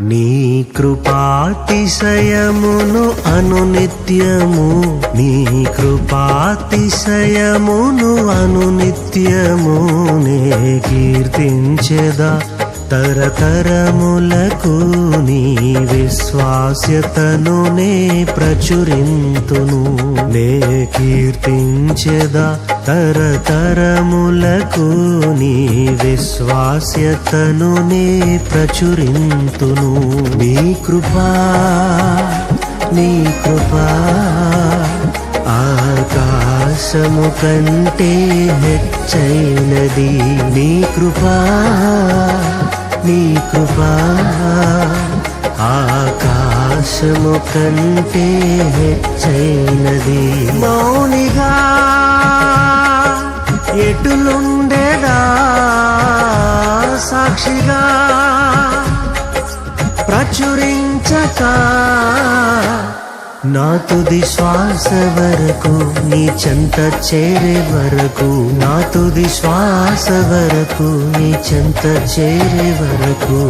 నీ కృపాతిశయమును అనునిత్యము, నీ కృపాతిశయమును అనునిత్యము నే కీర్తించెదా తరతరములకు. నీ విశ్వాస్యతను నే ప్రచురింతును, నే కీర్తించెదా తరతరములకు. నీ విశ్వాస్యతను నే ప్రచురింతును. నీ కృపా, నీ కృపా ఆకాశము కంటే హెచ్చైనది. నీ కృపా, నీ కృపా ఆకాశము కంటే హెచ్చైనది. మౌనిగా ఎటులుండేదా సాక్షిగా ప్రచురించక, నా తుది శ్వాస వరకు నీ చెంత చేరే వరకు, నా తుది శ్వాస వరకు నీ చెంత చేరే వరకు.